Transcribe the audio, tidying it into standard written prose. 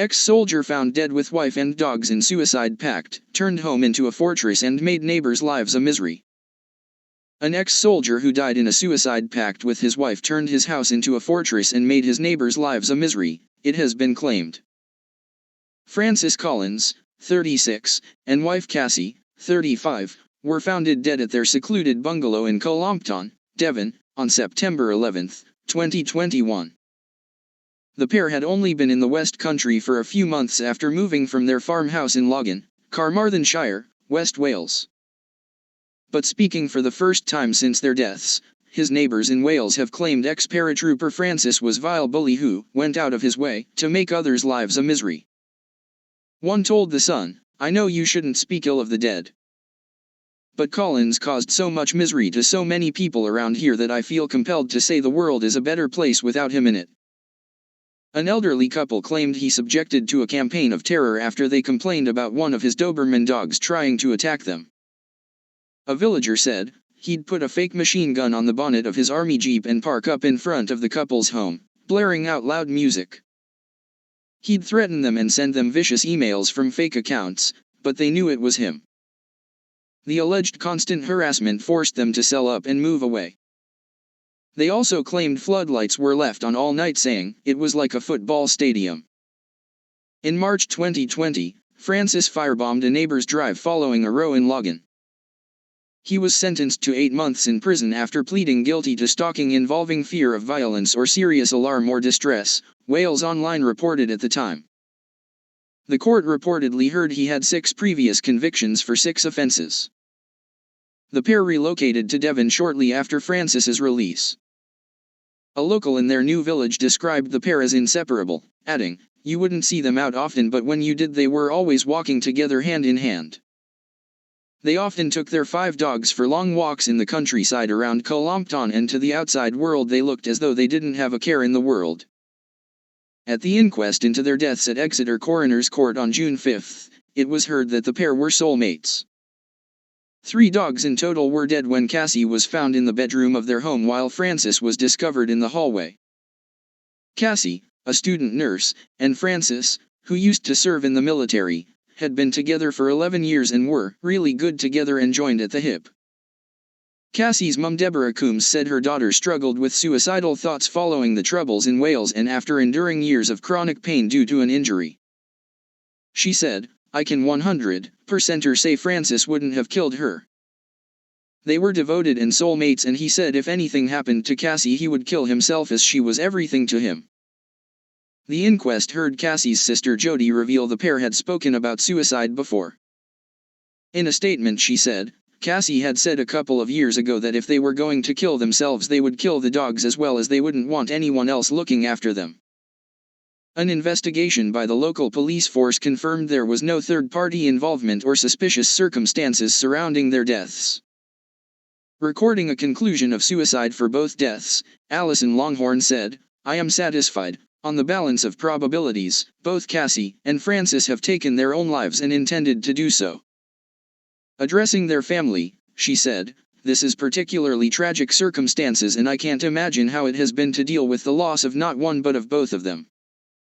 Ex-soldier found dead with wife and dogs in suicide pact, turned home into a fortress and made neighbors' lives a misery. An ex-soldier who died in a suicide pact with his wife turned his house into a fortress and made his neighbors' lives a misery, it has been claimed. Francis Collins, 36, and wife Cassie, 35, were found dead at their secluded bungalow in Colompton, Devon, on September 11, 2021. The pair had only been in the West Country for a few months after moving from their farmhouse in Logan, Carmarthenshire, West Wales. But speaking for the first time since their deaths, his neighbours in Wales have claimed ex-paratrooper Francis was a vile bully who went out of his way to make others' lives a misery. One told The Sun, "I know you shouldn't speak ill of the dead. But Collins caused so much misery to so many people around here that I feel compelled to say the world is a better place without him in it." An elderly couple claimed he subjected to a campaign of terror after they complained about one of his Doberman dogs trying to attack them. A villager said, he'd put a fake machine gun on the bonnet of his army jeep and park up in front of the couple's home, blaring out loud music. He'd threaten them and send them vicious emails from fake accounts, but they knew it was him. The alleged constant harassment forced them to sell up and move away. They also claimed floodlights were left on all night, saying it was like a football stadium. In March 2020, Francis firebombed a neighbor's drive following a row in Logan. He was sentenced to 8 months in prison after pleading guilty to stalking involving fear of violence or serious alarm or distress, Wales Online reported at the time. The court reportedly heard he had 6 previous convictions for 6 offenses. The pair relocated to Devon shortly after Francis's release. A local in their new village described the pair as inseparable, adding, "You wouldn't see them out often, but when you did they were always walking together hand in hand." They often took their 5 dogs for long walks in the countryside around Colompton, and to the outside world they looked as though they didn't have a care in the world. At the inquest into their deaths at Exeter Coroner's Court on June 5, it was heard that the pair were soulmates. 3 dogs in total were dead when Cassie was found in the bedroom of their home while Francis was discovered in the hallway. Cassie, a student nurse, and Francis, who used to serve in the military, had been together for 11 years and were really good together and joined at the hip. Cassie's mum Deborah Coombs said her daughter struggled with suicidal thoughts following the troubles in Wales and after enduring years of chronic pain due to an injury. She said, "I can 100% say Francis wouldn't have killed her. They were devoted and soulmates, and he said if anything happened to Cassie he would kill himself as she was everything to him." The inquest heard Cassie's sister Jody reveal the pair had spoken about suicide before. In a statement she said, "Cassie had said a couple of years ago that if they were going to kill themselves they would kill the dogs as well, as they wouldn't want anyone else looking after them." An investigation by the local police force confirmed there was no third-party involvement or suspicious circumstances surrounding their deaths. Recording a conclusion of suicide for both deaths, Alison Longhorn said, "I am satisfied. On the balance of probabilities, both Cassie and Francis have taken their own lives and intended to do so." Addressing their family, she said, "This is particularly tragic circumstances and I can't imagine how it has been to deal with the loss of not one but of both of them.